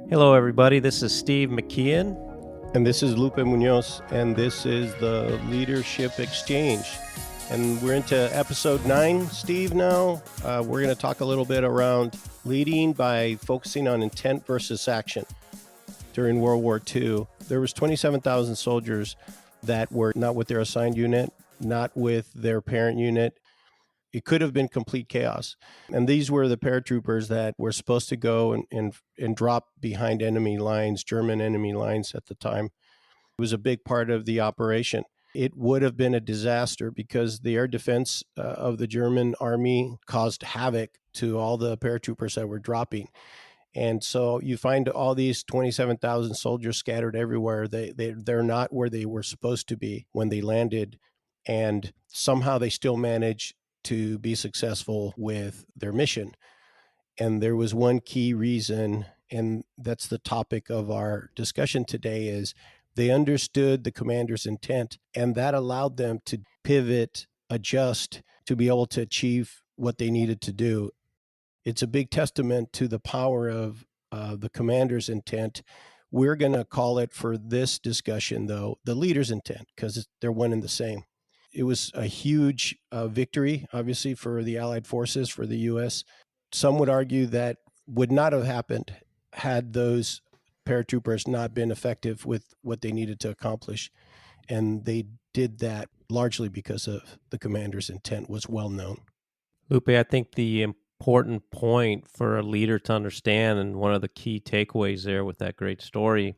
Hello, everybody. This is Steve McKeon. And this is Lupe Munoz, and this is the Leadership Exchange. And we're into episode 9, Steve, now. We're going to talk a little bit around leading by focusing on intent versus action. During World War II, there was 27,000 soldiers that were not with their assigned unit, not with their parent unit. It could have been complete chaos. And these were the paratroopers that were supposed to go and drop behind enemy lines, German enemy lines at the time. It was a big part of the operation. It would have been a disaster because the air defense of the German army caused havoc to all the paratroopers that were dropping. And so you find all these 27,000 soldiers scattered everywhere. They're not where they were supposed to be when they landed. And somehow they still manage to be successful with their mission. And there was one key reason, and that's the topic of our discussion today, is they understood the commander's intent, and that allowed them to pivot, adjust, to be able to achieve what they needed to do. It's a big testament to the power of the commander's intent. We're going to call it, for this discussion, though, the leader's intent, because they're one and the same. It was a huge victory, obviously, for the Allied forces, for the U.S. Some would argue that would not have happened had those paratroopers not been effective with what they needed to accomplish. And they did that largely because of the commander's intent was well known. Lupe, I think the important point for a leader to understand, and one of the key takeaways there with that great story,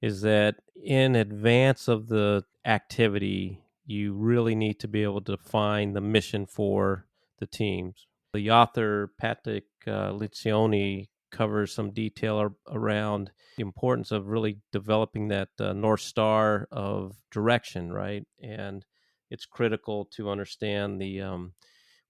is that in advance of the activity, you really need to be able to define the mission for the teams. The author, Patrick Lencioni, covers some detail around the importance of really developing that North Star of direction, right? And it's critical to understand the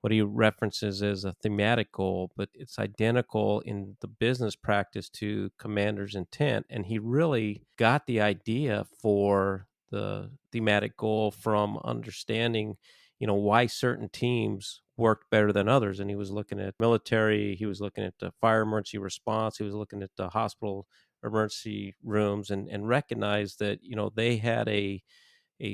what he references as a thematic goal, but it's identical in the business practice to commander's intent. And he really got the idea for the thematic goal from understanding, why certain teams worked better than others. And he was looking at military, he was looking at the fire emergency response, he was looking at the hospital emergency rooms, and recognized that, they had a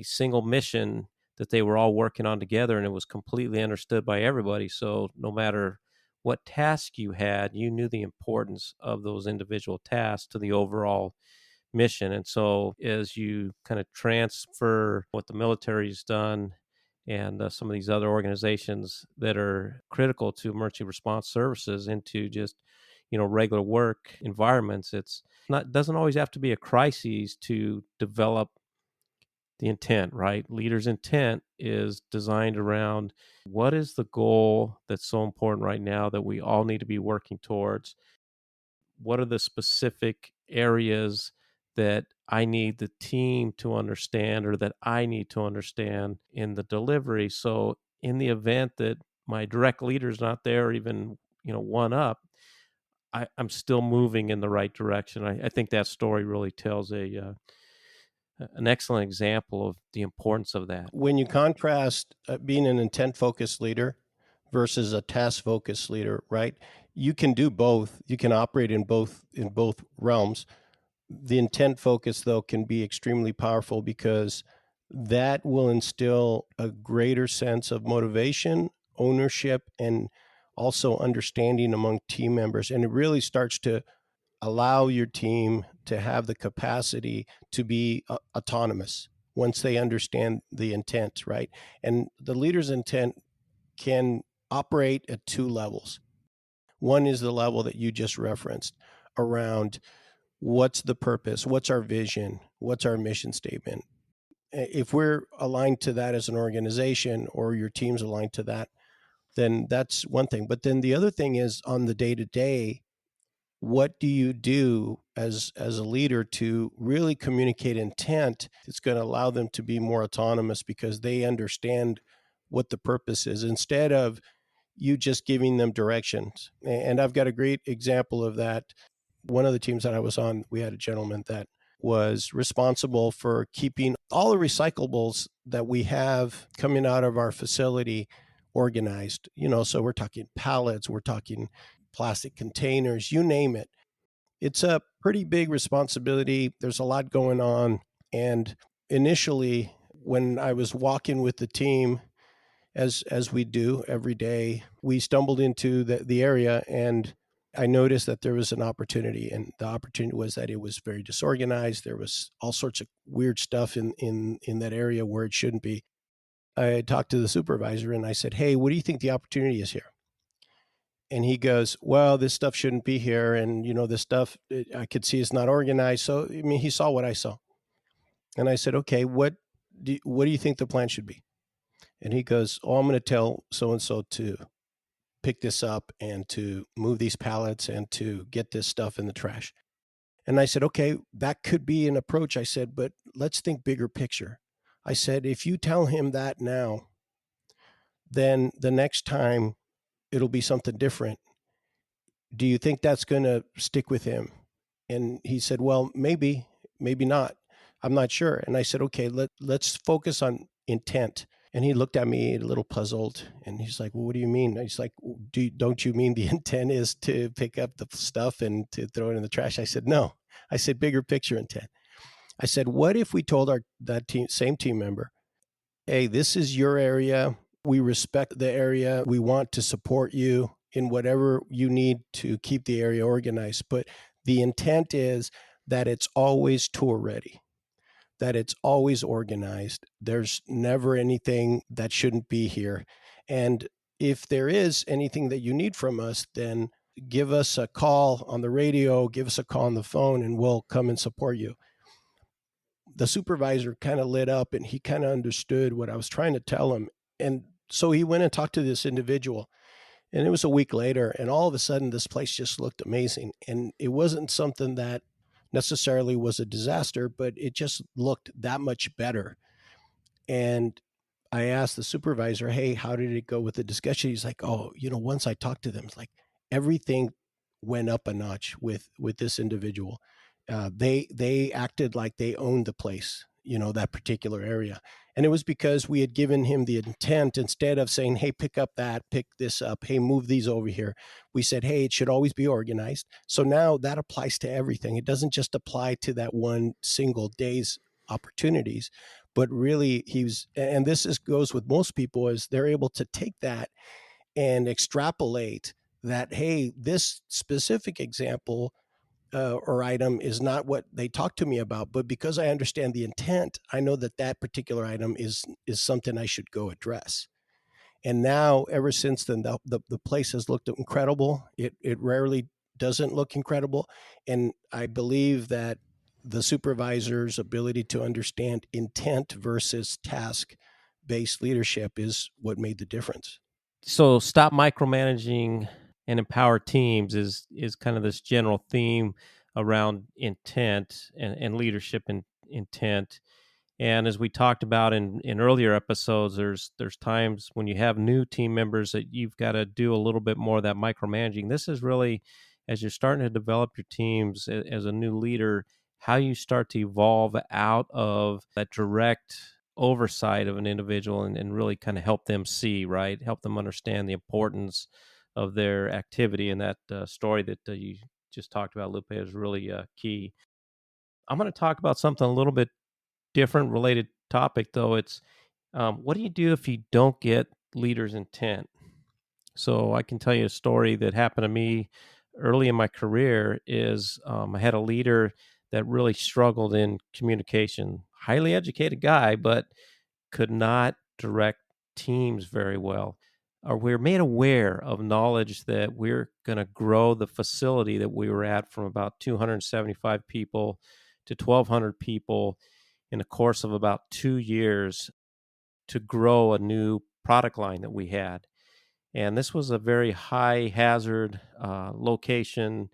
single mission that they were all working on together, and it was completely understood by everybody. So no matter what task you had, you knew the importance of those individual tasks to the overall mission. And so as you kind of transfer what the military's done and some of these other organizations that are critical to emergency response services into just regular work environments, it's not doesn't always have to be a crisis to develop the intent, right? Leader's intent is designed around what is the goal that's so important right now that we all need to be working towards? What are the specific areas that I need the team to understand, or that I need to understand in the delivery? So in the event that my direct leader is not there, or even, one up, I'm still moving in the right direction. I think that story really tells an excellent example of the importance of that. When you contrast being an intent-focused leader versus a task-focused leader, right? You can do both. You can operate in both realms. The intent focus, though, can be extremely powerful because that will instill a greater sense of motivation, ownership, and also understanding among team members. And it really starts to allow your team to have the capacity to be autonomous once they understand the intent, right? And the leader's intent can operate at two levels. One is the level that you just referenced around what's the purpose, what's our vision, what's our mission statement. If we're aligned to that as an organization, or your team's aligned to that, then that's one thing. But then the other thing is, on the day-to-day, what do you do as a leader to really communicate intent? It's going to allow them to be more autonomous because they understand what the purpose is, instead of you just giving them directions. And I've got a great example of that. One of the teams that I was on, we had a gentleman that was responsible for keeping all the recyclables that we have coming out of our facility organized. So we're talking pallets, we're talking plastic containers, you name it. It's a pretty big responsibility. There's a lot going on. And initially, when I was walking with the team, as we do every day, we stumbled into the area, and I noticed that there was an opportunity. And the opportunity was that it was very disorganized. There was all sorts of weird stuff in that area where it shouldn't be. I talked to the supervisor and I said, "Hey, what do you think the opportunity is here?" And he goes, "Well, this stuff shouldn't be here, and this stuff I could see is not organized." So I mean, he saw what I saw, and I said, "Okay, what do you think the plan should be?" And he goes, "Oh, I'm going to tell so and so to pick this up and to move these pallets and to get this stuff in the trash." And I said, "Okay, that could be an approach." I said, "But let's think bigger picture." I said, "If you tell him that now, then the next time it'll be something different. Do you think that's going to stick with him?" And he said, "Well, maybe not. I'm not sure." And I said, "Okay, let's focus on intent." And he looked at me a little puzzled, and he's like, "Well, what do you mean?" And he's like, Don't you mean the intent is to pick up the stuff and to throw it in the trash?" I said, "No." I said, "Bigger picture intent." I said, "What if we told our that same team member, hey, this is your area. We respect the area. We want to support you in whatever you need to keep the area organized. But the intent is that it's always tour ready, that it's always organized. There's never anything that shouldn't be here. And if there is anything that you need from us, then give us a call on the radio, give us a call on the phone, and we'll come and support you." The supervisor kind of lit up and he kind of understood what I was trying to tell him. And so he went and talked to this individual. And it was a week later. And all of a sudden, this place just looked amazing. And it wasn't something that necessarily was a disaster, but it just looked that much better. And I asked the supervisor, "Hey, how did it go with the discussion?" He's like, "Oh, once I talked to them, it's like everything went up a notch with this individual. They acted like they owned the place, that particular area, and it was because we had given him the intent. Instead of saying, 'Hey, pick up that, pick this up. Hey, move these over here,' we said, 'Hey, it should always be organized.' So now that applies to everything. It doesn't just apply to that one single day's opportunities, but really and this goes with most people, is they're able to take that and extrapolate that, hey, this specific example or item is not what they talked to me about, but because I understand the intent, I know that that particular item is something I should go address." And now, ever since then, the place has looked incredible. It rarely doesn't look incredible. And I believe that the supervisor's ability to understand intent versus task based leadership is what made the difference. So stop micromanaging and empower teams is kind of this general theme around intent and leadership and intent. And as we talked about in earlier episodes, there's times when you have new team members that you've got to do a little bit more of that micromanaging. This is really, as you're starting to develop your teams as a new leader, how you start to evolve out of that direct oversight of an individual and really kind of help them see, right? Help them understand the importance of their activity. And that story that you just talked about, Lupe, is really key. I'm going to talk about something a little bit different related topic though. It's what do you do if you don't get leaders intent? So I can tell you a story that happened to me early in my career. Is I had a leader that really struggled in communication, highly educated guy, but could not direct teams very well. Or we're made aware of knowledge that we're going to grow the facility that we were at from about 275 people to 1,200 people in the course of about 2 years to grow a new product line that we had. And this was a very high hazard location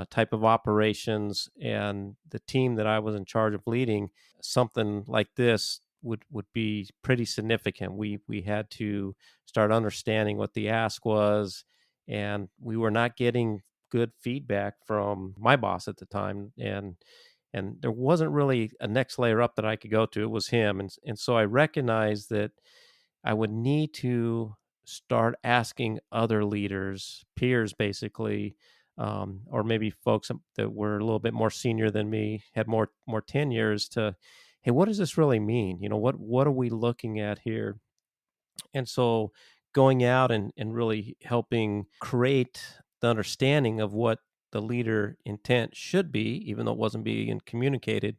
type of operations. And the team that I was in charge of leading, something like this would be pretty significant. We had to start understanding what the ask was, and we were not getting good feedback from my boss at the time. And there wasn't really a next layer up that I could go to. It was him. And so I recognized that I would need to start asking other leaders, peers basically, or maybe folks that were a little bit more senior than me, had more tenures, to, hey, what does this really mean? What are we looking at here? And so going out and really helping create the understanding of what the leader intent should be, even though it wasn't being communicated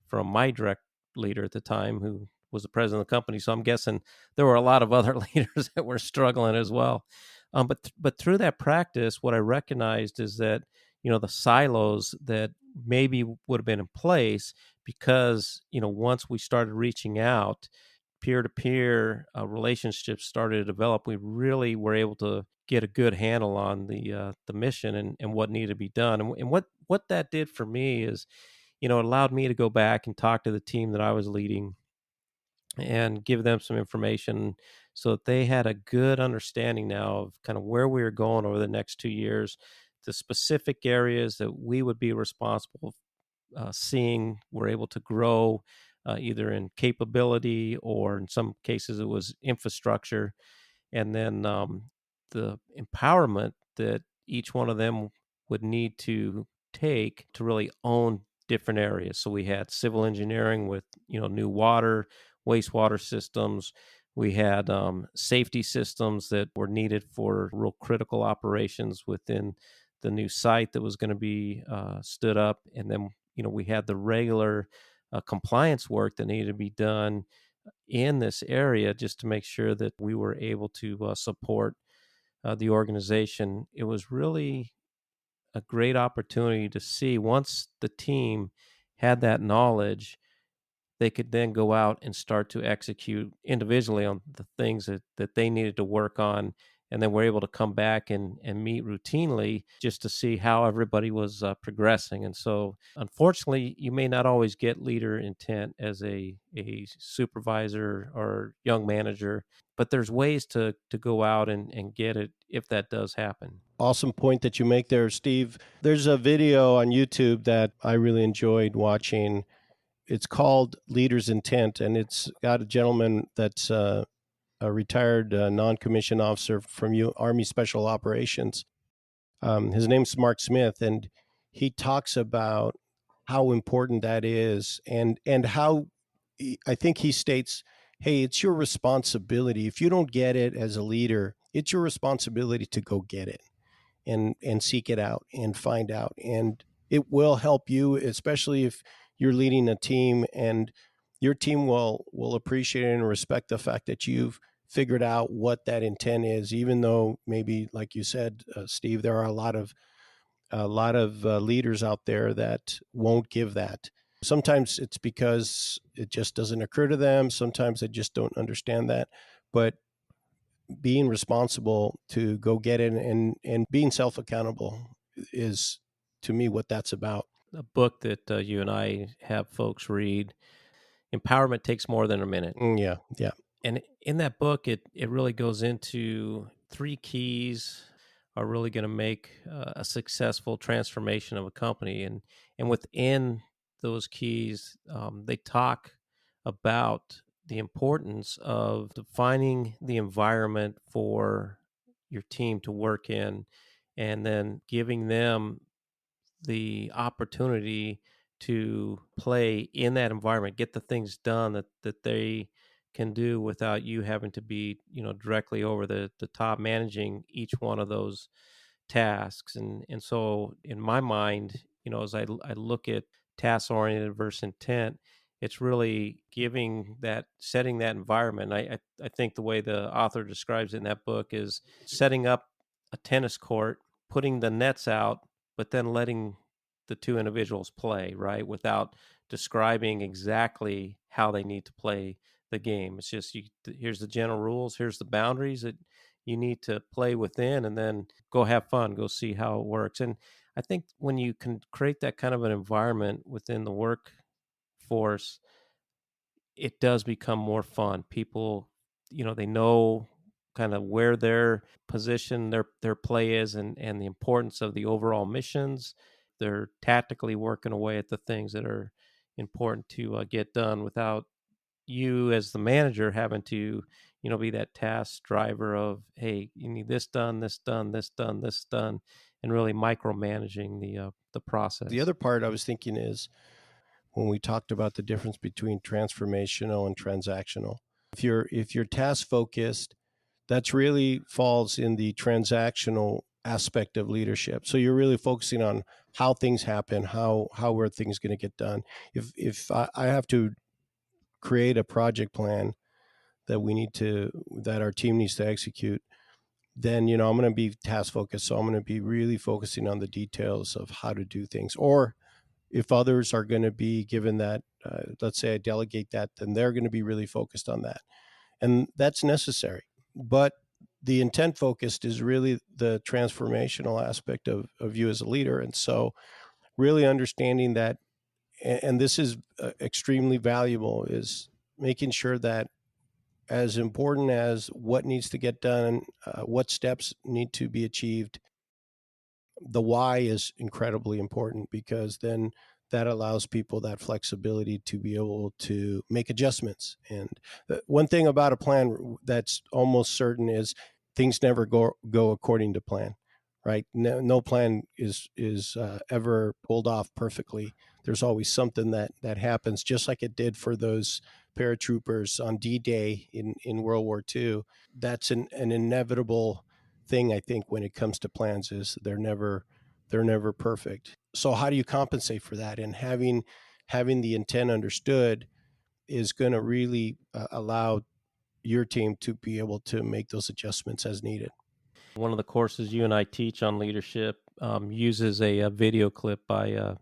from my direct leader at the time, who was the president of the company. So I'm guessing there were a lot of other leaders that were struggling as well. But through that practice, what I recognized is that, the silos that maybe would have been in place, because, once we started reaching out, peer-to-peer relationships started to develop. We really were able to get a good handle on the mission and what needed to be done. And what that did for me is, it allowed me to go back and talk to the team that I was leading and give them some information, so that they had a good understanding now of kind of where we were going over the next 2 years, the specific areas that we would be responsible seeing we're able to grow, either in capability, or in some cases it was infrastructure. And then the empowerment that each one of them would need to take to really own different areas. So we had civil engineering with, new water, wastewater systems. We had safety systems that were needed for real critical operations within the new site that was going to be stood up. And then, we had the regular compliance work that needed to be done in this area, just to make sure that we were able to support the organization. It was really a great opportunity to see, once the team had that knowledge, they could then go out and start to execute individually on the things that they needed to work on. And then we're able to come back and meet routinely just to see how everybody was progressing. And so, unfortunately, you may not always get leader intent as a supervisor or young manager, but there's ways to go out and get it if that does happen. Awesome point that you make there, Steve. There's a video on YouTube that I really enjoyed watching. It's called Leader's Intent, and it's got a gentleman that's a retired non-commissioned officer from Army Special Operations. His name's Mark Smith, and he talks about how important that is, and how I think he states, "Hey, it's your responsibility. If you don't get it as a leader, it's your responsibility to go get it and seek it out and find out, and it will help you, especially if you're leading a team, and your team will appreciate and respect the fact that you've figured out what that intent is, even though maybe, like you said, Steve, there are a lot of leaders out there that won't give that. Sometimes it's because it just doesn't occur to them. Sometimes they just don't understand that. But being responsible to go get it, and being self accountable is, to me, what that's about. A book that you and I have folks read, Empowerment Takes More Than a Minute. Yeah, yeah. And in that book, it really goes into three keys are really going to make a successful transformation of a company. And within those keys, they talk about the importance of defining the environment for your team to work in, and then giving them the opportunity to play in that environment, get the things done that they can do without you having to be, directly over the top managing each one of those tasks. And so in my mind, as I look at task oriented versus intent, it's really setting that environment. I think the way the author describes it in that book is setting up a tennis court, putting the nets out, but then letting the two individuals play, right, without describing exactly how they need to play the game. It's just, here's the general rules, here's the boundaries that you need to play within, and then go have fun, go see how it works. And I think when you can create that kind of an environment within the workforce, it does become more fun. People, they know kind of where their position, their play is, and the importance of the overall missions. They're tactically working away at the things that are important to get done, without you as the manager having to, be that task driver of, hey, you need this done, this done, this done, this done. and really micromanaging the The process. other part I was thinking is when we talked about the difference between transformational and transactional. If you're task focused, that's really falls in the transactional aspect of leadership. So you're really focusing on how things happen, how are things going to get done. If I have to create a project plan that our team needs to execute, then I'm going to be task focused. So I'm going to be really focusing on the details of how to do things. Or if others are going to be given that, let's say I delegate that, then they're going to be really focused on that, and that's necessary. But the intent focused is really the transformational aspect of you as a leader. And so really understanding that, and this is extremely valuable, is making sure that as important as what needs to get done, what steps need to be achieved, the why is incredibly important, because then that allows people that flexibility to be able to make adjustments. And one thing about a plan that's almost certain is things never go according to plan, right? No plan is ever pulled off perfectly. There's always something that happens, just like it did for those paratroopers on D-Day in World War II. That's an inevitable thing, I think, when it comes to plans, is they're never perfect. So how do you compensate for that? And having the intent understood is going to really allow your team to be able to make those adjustments as needed. One of the courses you and I teach on leadership uses a video clip by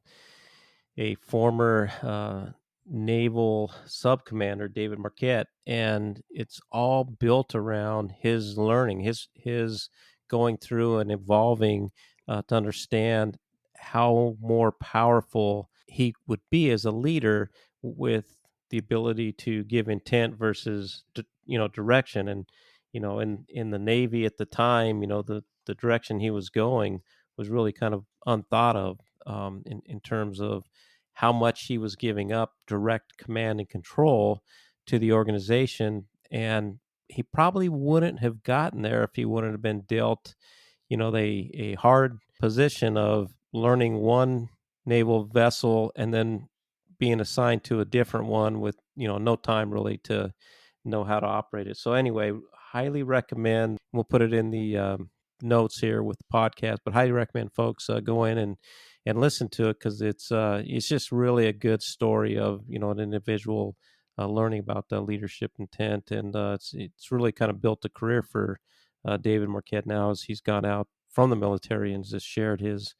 a former naval sub commander, David Marquette, and it's all built around his learning, his going through and evolving to understand how more powerful he would be as a leader with the ability to give intent versus direction. And in the Navy at the time, the direction he was going was really kind of unthought of, in terms of how much he was giving up direct command and control to the organization. And he probably wouldn't have gotten there if he wouldn't have been dealt, a hard position of learning one naval vessel and then being assigned to a different one with, no time really to know how to operate it. So anyway, highly recommend. We'll put it in the notes here with the podcast, but highly recommend folks go in and listen to it, because it's just really a good story of an individual learning about the leadership intent. And it's really kind of built a career for David Marquette now, as he's gone out from the military and just shared his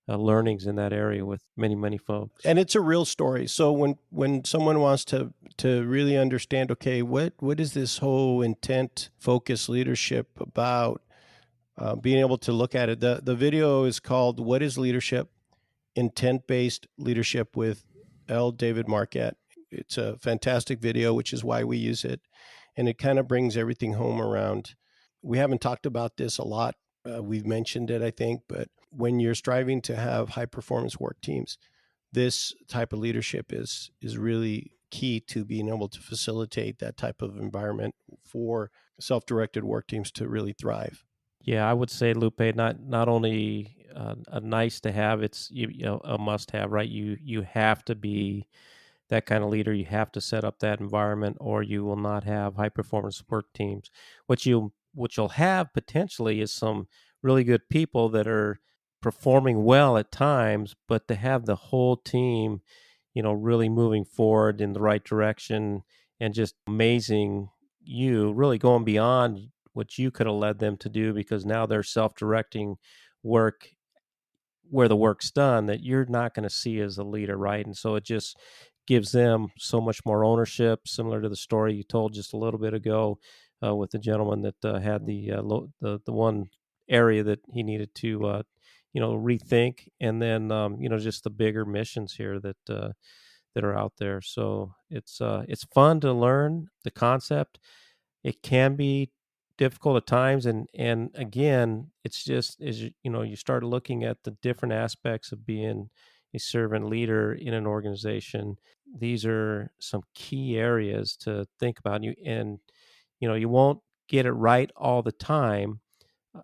learnings in that area with many folks. And it's a real story. So when someone wants to really understand, okay, what is this whole intent focused leadership about, being able to look at it. The video is called "What is Leadership? Intent Based Leadership" with L. David Marquette. It's a fantastic video, which is why we use it, and it kind of brings everything home around. We haven't talked about this a lot. We've mentioned it, I think, but when you're striving to have high performance work teams, this type of leadership is really key to being able to facilitate that type of environment for self-directed work teams to really thrive. Yeah, I would say, Lupe, not only a nice to have, it's a must have, right? You have to be that kind of leader. You have to set up that environment, or you will not have high performance work teams. What you'll have potentially is some really good people that are performing well at times, but to have the whole team, really moving forward in the right direction and just amazing, you really going beyond what you could have led them to do, because now they're self-directing work where the work's done that you're not going to see as a leader, right? And so it just gives them so much more ownership, similar to the story you told just a little bit ago with the gentleman that had the one area that he needed to rethink, and then just the bigger missions here that are out there. So it's fun to learn the concept. It can be difficult at times, and again, it's just as you start looking at the different aspects of being a servant leader in an organization. These are some key areas to think about. You won't get it right all the time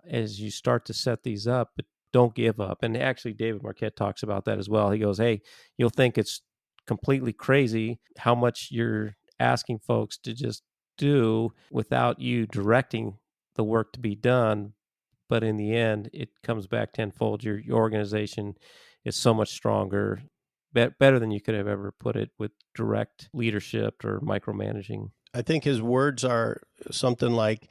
as you start to set these up, but don't give up. And actually, David Marquette talks about that as well. He goes, hey, you'll think it's completely crazy how much you're asking folks to just do without you directing the work to be done. But in the end, it comes back tenfold. Your organization is so much stronger, better than you could have ever put it with direct leadership or micromanaging. I think his words are something like,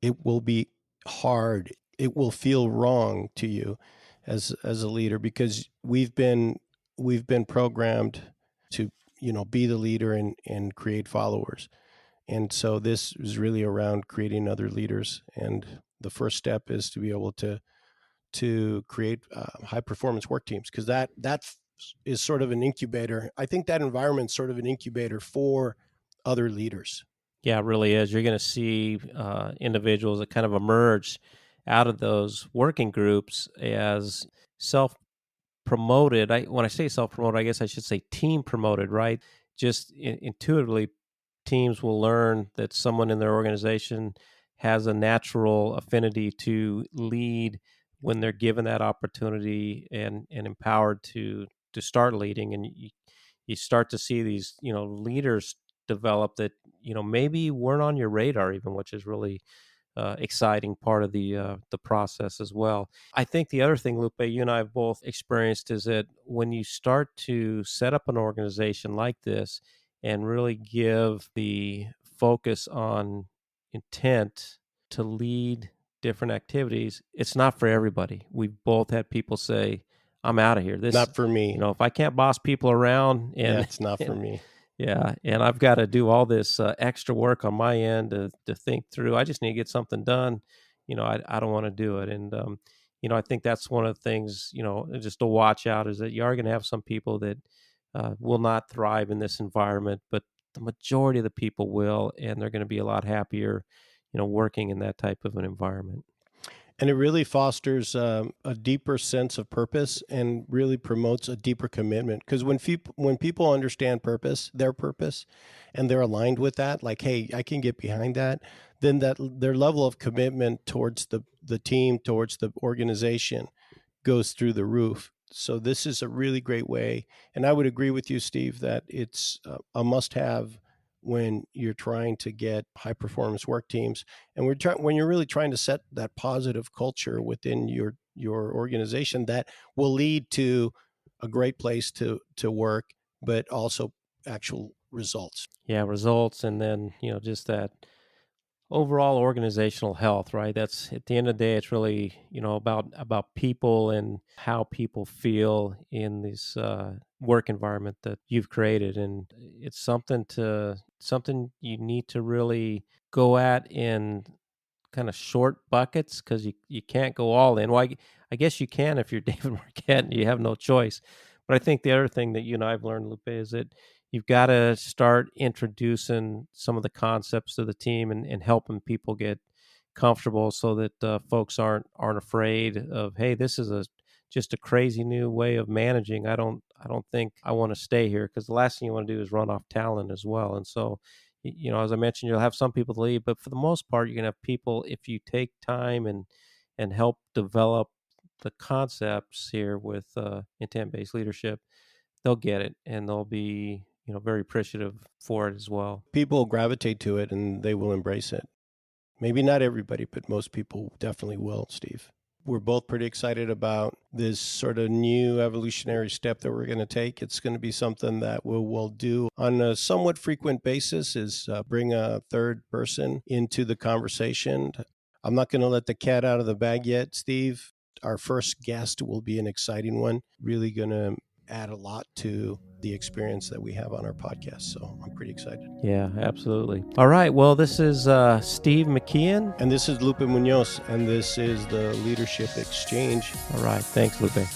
it will be hard. It will feel wrong to you as a leader, because we've been programmed to, be the leader and create followers. And so this is really around creating other leaders. And the first step is to be able to create high performance work teams, because that is sort of an incubator. I think that environment's sort of an incubator for other leaders. Yeah, it really is. You're going to see individuals that kind of emerge out of those working groups as self promoted. When I say self promoted, I guess I should say team promoted, right? Just intuitively, teams will learn that someone in their organization has a natural affinity to lead when they're given that opportunity and empowered to start leading. And you start to see these leaders develop that maybe weren't on your radar even, which is really exciting part of the process as well. I think the other thing, Lupe, you and I have both experienced, is that when you start to set up an organization like this and really give the focus on intent to lead different activities, it's not for everybody. We've both had people say, I'm out of here. This, Not for me. if I can't boss people around Yeah, and it's not for me. yeah, and I've got to do all this extra work on my end to think through. I just need to get something done. I don't want to do it. And I think that's one of the things, just to watch out, is that you are going to have some people that will not thrive in this environment, but the majority of the people will, and they're going to be a lot happier, working in that type of an environment. And it really fosters a deeper sense of purpose, and really promotes a deeper commitment. Because when people understand purpose, their purpose, and they're aligned with that, like, hey, I can get behind that, then that their level of commitment towards the team, towards the organization, goes through the roof. So this is a really great way, and I would agree with you, Steve, that it's a must-have when you're trying to get high performance work teams, and when you're really trying to set that positive culture within your organization that will lead to a great place to work, but also actual results. Yeah, results, and then just that overall organizational health, right? That's, at the end of the day, it's really about people and how people feel in this work environment that you've created. And it's something you need to really go at in kind of short buckets, because you can't go all in. Well, I guess you can if you're David Marquette and you have no choice. But I think the other thing that you and I have learned, Lupe, is that you've got to start introducing some of the concepts to the team, and helping people get comfortable, so that folks aren't afraid of, hey, this is just a crazy new way of managing. I don't think I want to stay here, because the last thing you want to do is run off talent as well. And so as I mentioned, you'll have some people leave, but for the most part, you're going to have people, if you take time and help develop the concepts here with intent-based leadership, they'll get it, and they'll be very appreciative for it as well. People gravitate to it and they will embrace it. Maybe not everybody, but most people definitely will, Steve. We're both pretty excited about this sort of new evolutionary step that we're going to take. It's going to be something that we'll do on a somewhat frequent basis, is bring a third person into the conversation. I'm not going to let the cat out of the bag yet, Steve. Our first guest will be an exciting one, really going to add a lot to the experience that we have on our podcast. So I'm pretty excited. Yeah, absolutely. All right. Well, this is Steve McKeon. And this is Lupe Munoz, and this is the Leadership Exchange. All right. Thanks, Lupe.